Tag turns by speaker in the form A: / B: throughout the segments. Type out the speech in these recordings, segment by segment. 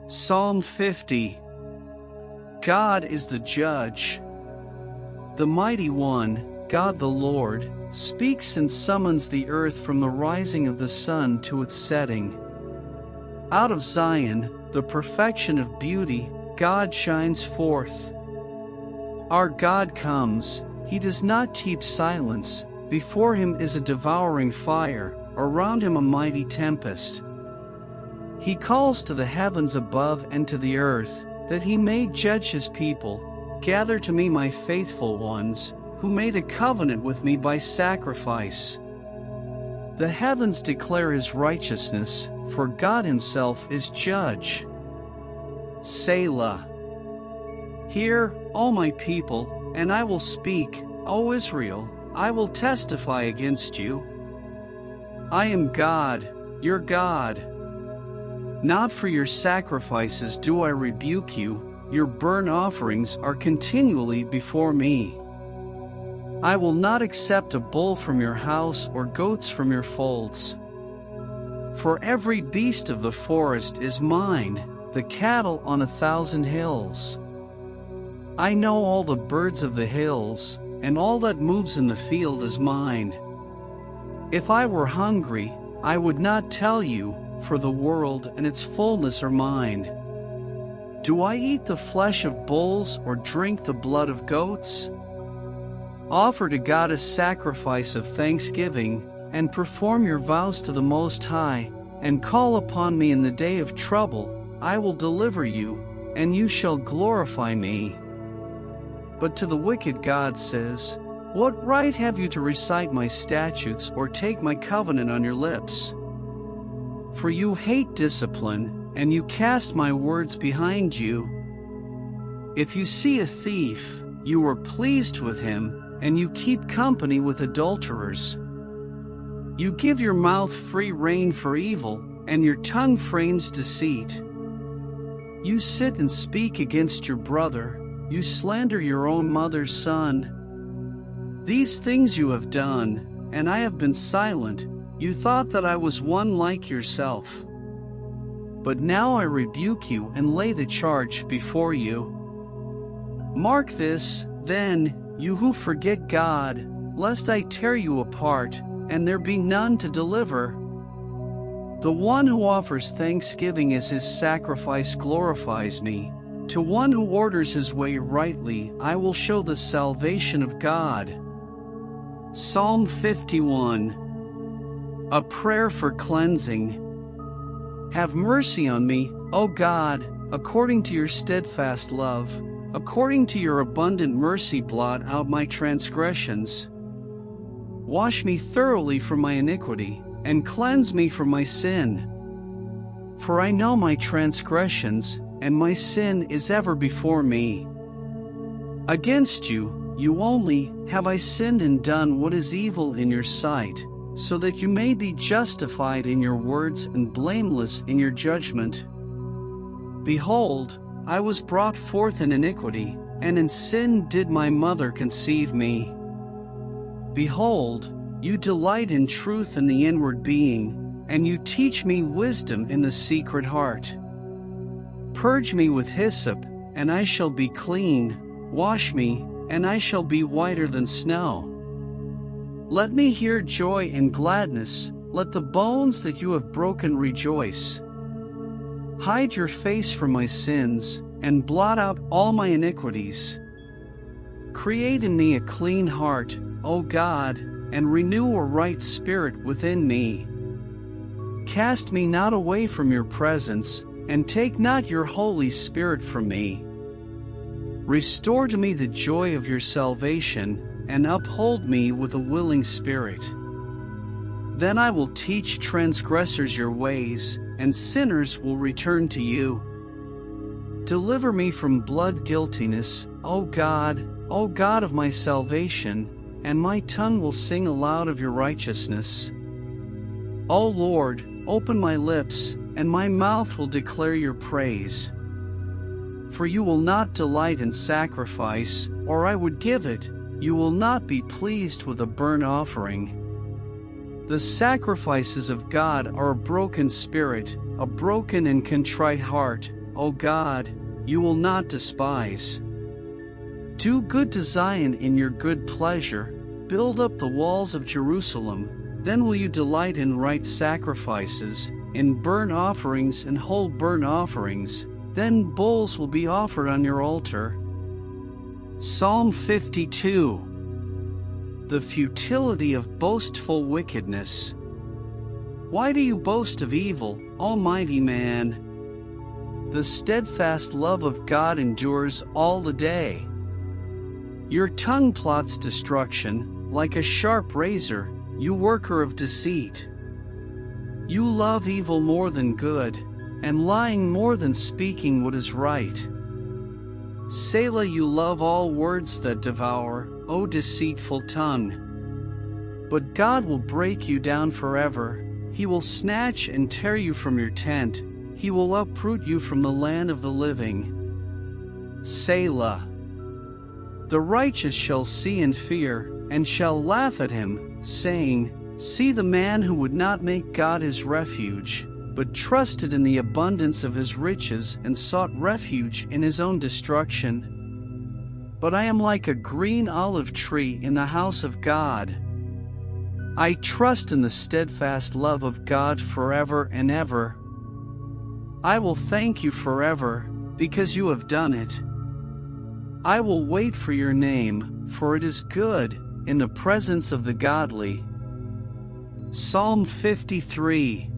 A: Psalm 50. God is the judge. The mighty one, God the Lord, speaks and summons the earth from the rising of the sun to its setting. Out of Zion, the perfection of beauty, God shines forth. Our God comes, he does not keep silence, before him is a devouring fire, around him a mighty tempest. He calls to the heavens above and to the earth, that he may judge his people. Gather to me my faithful ones, who made a covenant with me by sacrifice. The heavens declare his righteousness, for God himself is judge. Selah. Hear, O my people, and I will speak, O Israel, I will testify against you. I am God, your God. Not for your sacrifices do I rebuke you, your burnt offerings are continually before me. I will not accept a bull from your house or goats from your folds. For every beast of the forest is mine, the cattle on 1,000 hills. I know all the birds of the hills, and all that moves in the field is mine. If I were hungry, I would not tell you, for the world and its fullness are mine. Do I eat the flesh of bulls or drink the blood of goats? Offer to God a sacrifice of thanksgiving, and perform your vows to the Most High, and call upon me in the day of trouble. I will deliver you, and you shall glorify me. But to the wicked God says, what right have you to recite my statutes or take my covenant on your lips? For you hate discipline, and you cast my words behind you. If you see a thief, you are pleased with him, and you keep company with adulterers. You give your mouth free rein for evil, and your tongue frames deceit. You sit and speak against your brother, you slander your own mother's son. These things you have done, and I have been silent. You thought that I was one like yourself. But now I rebuke you and lay the charge before you. Mark this, then, you who forget God, lest I tear you apart, and there be none to deliver. The one who offers thanksgiving as his sacrifice glorifies me. To one who orders his way rightly, I will show the salvation of God. Psalm 51. A prayer for cleansing. Have mercy on me, O God, according to your steadfast love. According to your abundant mercy blot out my transgressions. Wash me thoroughly from my iniquity, and cleanse me from my sin. For I know my transgressions, and my sin is ever before me. Against you, you only, have I sinned and done what is evil in your sight, so that you may be justified in your words and blameless in your judgment. Behold, I was brought forth in iniquity, and in sin did my mother conceive me. Behold, you delight in truth in the inward being, and you teach me wisdom in the secret heart. Purge me with hyssop, and I shall be clean. Wash me, and I shall be whiter than snow. Let me hear joy and gladness, let the bones that you have broken rejoice. Hide your face from my sins, and blot out all my iniquities. Create in me a clean heart, O God, and renew a right spirit within me. Cast me not away from your presence, and take not your Holy Spirit from me. Restore to me the joy of your salvation, and uphold me with a willing spirit. Then I will teach transgressors your ways, and sinners will return to you. Deliver me from blood guiltiness, O God of my salvation, and my tongue will sing aloud of your righteousness. O Lord, open my lips, and my mouth will declare your praise. For you will not delight in sacrifice, or I would give it. You will not be pleased with a burnt offering. The sacrifices of God are a broken spirit, a broken and contrite heart, O God, you will not despise. Do good to Zion in your good pleasure, build up the walls of Jerusalem, then will you delight in right sacrifices, in burnt offerings and whole burnt offerings, then bulls will be offered on your altar. Psalm 52. The futility of boastful wickedness. Why do you boast of evil, almighty man? The steadfast love of God endures all the day. Your tongue plots destruction, like a sharp razor, you worker of deceit. You love evil more than good, and lying more than speaking what is right. Selah, you love all words that devour, O deceitful tongue. But God will break you down forever. He will snatch and tear you from your tent. He will uproot you from the land of the living. Selah. The righteous shall see and fear, and shall laugh at him, saying, See the man who would not make God his refuge, but trusted in the abundance of his riches and sought refuge in his own destruction. But I am like a green olive tree in the house of God. I trust in the steadfast love of God forever and ever. I will thank you forever, because you have done it. I will wait for your name, for it is good, in the presence of the godly. Psalm 53.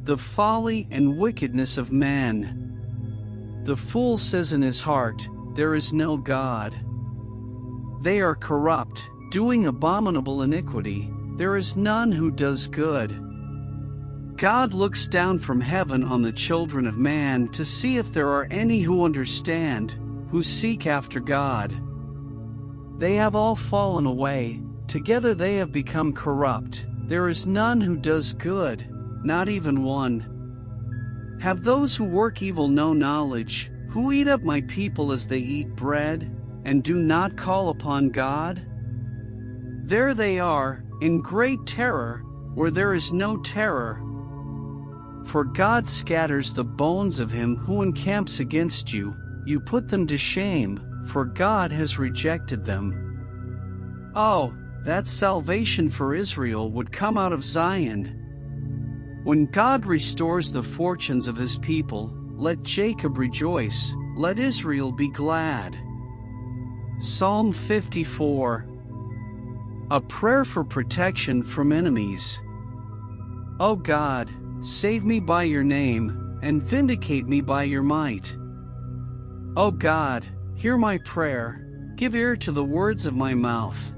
A: The folly and wickedness of man. The fool says in his heart, There is no God. They are corrupt, doing abominable iniquity. There is none who does good. God looks down from heaven on the children of man to see if there are any who understand, who seek after God. They have all fallen away, together they have become corrupt. There is none who does good, not even one. Have those who work evil no knowledge, who eat up my people as they eat bread, and do not call upon God? There they are, in great terror, where there is no terror. For God scatters the bones of him who encamps against you. You put them to shame, for God has rejected them. Oh, that salvation for Israel would come out of Zion. When God restores the fortunes of his people, let Jacob rejoice, let Israel be glad. Psalm 54. A prayer for protection from enemies. O God, save me by your name, and vindicate me by your might. O God, hear my prayer, give ear to the words of my mouth.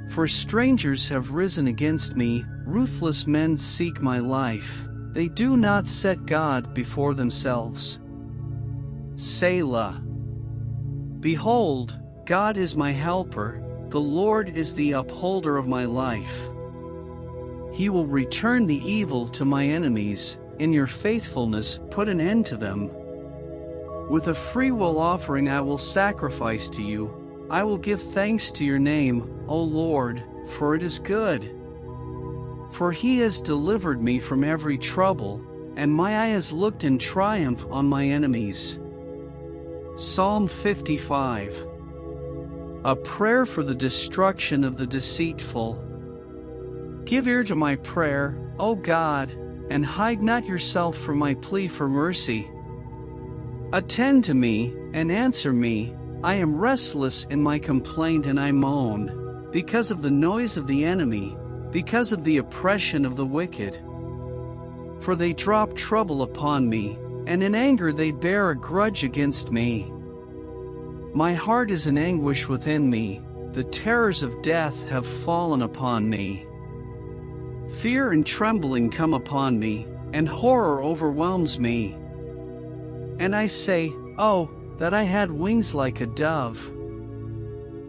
A: For strangers have risen against me, ruthless men seek my life. They do not set God before themselves. Selah. Behold, God is my helper, the Lord is the upholder of my life. He will return the evil to my enemies, in your faithfulness put an end to them. With a freewill offering I will sacrifice to you. I will give thanks to your name, O Lord, for it is good. For he has delivered me from every trouble, and my eye has looked in triumph on my enemies. Psalm 55. A prayer for the destruction of the deceitful. Give ear to my prayer, O God, and hide not yourself from my plea for mercy. Attend to me, and answer me. I am restless in my complaint and I moan, because of the noise of the enemy, because of the oppression of the wicked. For they drop trouble upon me, and in anger they bear a grudge against me. My heart is in anguish within me, the terrors of death have fallen upon me. Fear and trembling come upon me, and horror overwhelms me. And I say, Oh, that I had wings like a dove.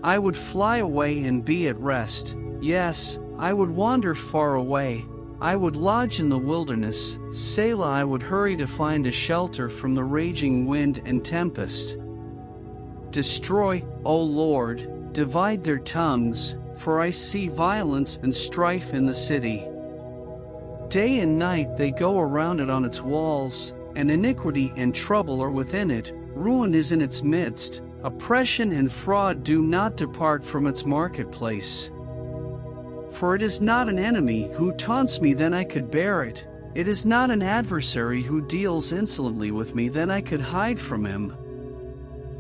A: I would fly away and be at rest. Yes, I would wander far away. I would lodge in the wilderness. Selah, I would hurry to find a shelter from the raging wind and tempest. Destroy, O Lord, divide their tongues, for I see violence and strife in the city. Day and night they go around it on its walls, and iniquity and trouble are within it, ruin is in its midst, oppression and fraud do not depart from its marketplace. For it is not an enemy who taunts me, then I could bear it. It is not an adversary who deals insolently with me, then I could hide from him.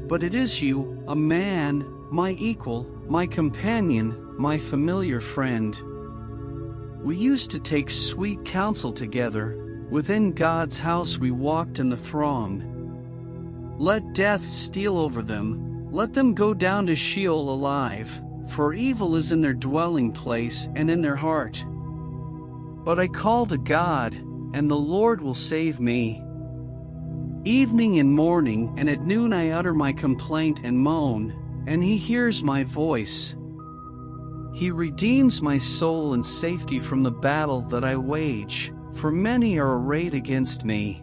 A: But it is you, a man, my equal, my companion, my familiar friend. We used to take sweet counsel together. Within God's house we walked in the throng. Let death steal over them, let them go down to Sheol alive, for evil is in their dwelling place and in their heart. But I call to God, and the Lord will save me. Evening and morning and at noon I utter my complaint and moan, and he hears my voice. He redeems my soul in safety from the battle that I wage, for many are arrayed against me.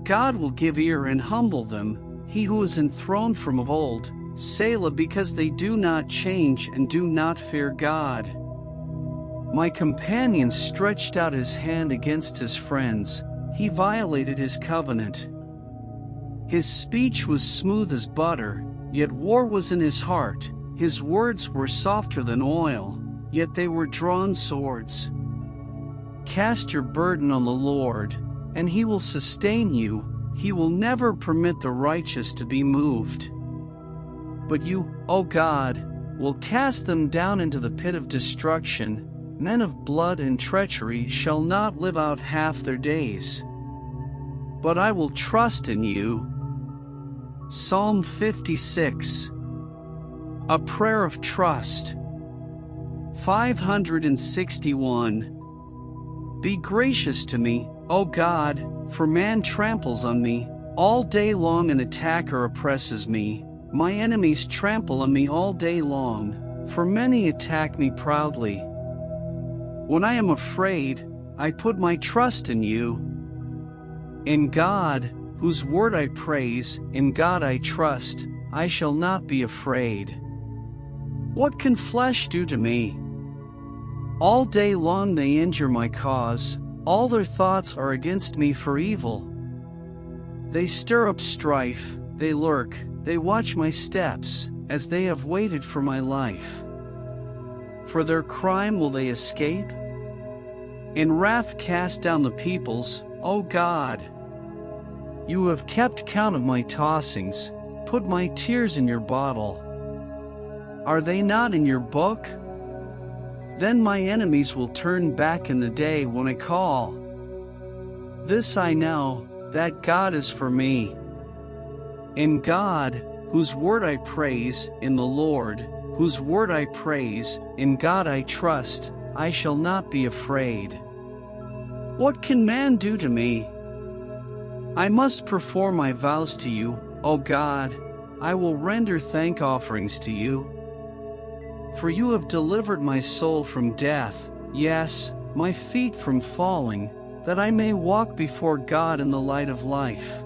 A: God will give ear and humble them, he who is enthroned from of old, Selah, because they do not change and do not fear God. My companion stretched out his hand against his friends, he violated his covenant. His speech was smooth as butter, yet war was in his heart. His words were softer than oil, yet they were drawn swords. Cast your burden on the Lord, and he will sustain you. He will never permit the righteous to be moved. But you, O God, will cast them down into the pit of destruction. Men of blood and treachery shall not live out half their days. But I will trust in you. Psalm 56. A prayer of trust. 561. Be gracious to me, O God, for man tramples on me. All day long an attacker oppresses me. My enemies trample on me all day long, for many attack me proudly. When I am afraid, I put my trust in you. In God, whose word I praise, in God I trust, I shall not be afraid. What can flesh do to me? All day long they injure my cause, all their thoughts are against me for evil. They stir up strife, they lurk, they watch my steps, as they have waited for my life. For their crime will they escape? In wrath cast down the peoples, O God. You have kept count of my tossings, put my tears in your bottle. Are they not in your book? Then my enemies will turn back in the day when I call. This I know, that God is for me. In God, whose word I praise, in the Lord, whose word I praise, in God I trust, I shall not be afraid. What can man do to me? I must perform my vows to you, O God. I will render thank offerings to you. For you have delivered my soul from death, yes, my feet from falling, that I may walk before God in the light of life.